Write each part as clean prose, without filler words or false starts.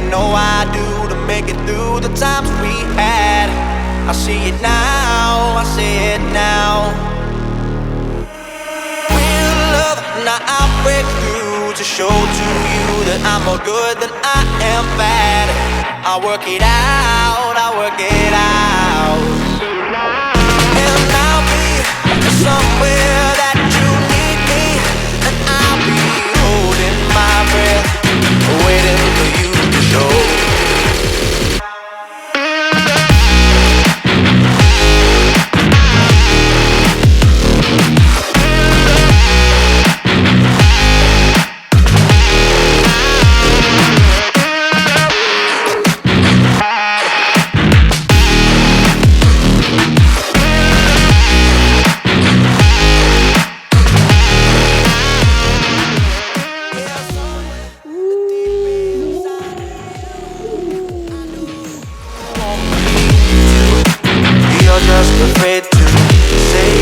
know I do, to make it through the times we had. I see it now, I see it now. Real love, now I break through to show to you that I'm more good than I am bad. I work it out, I work it out. And I'll be somewhere that you need me, and I'll be holding my breath, waiting for you to show. Afraid to say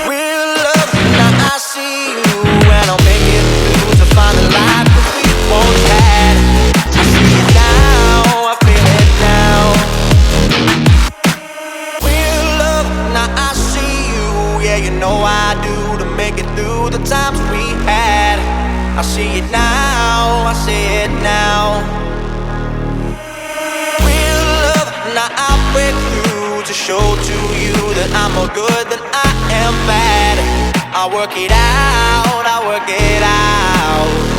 real love, now I see you, and I'll make it through to find the life that we once had. I see it now, I feel it now. Real love, now I see you, yeah, you know I do, to make it through the times we had. I see it now, I see it now. Now I break through to show to you that I'm more good than I am bad. I work it out, I work it out.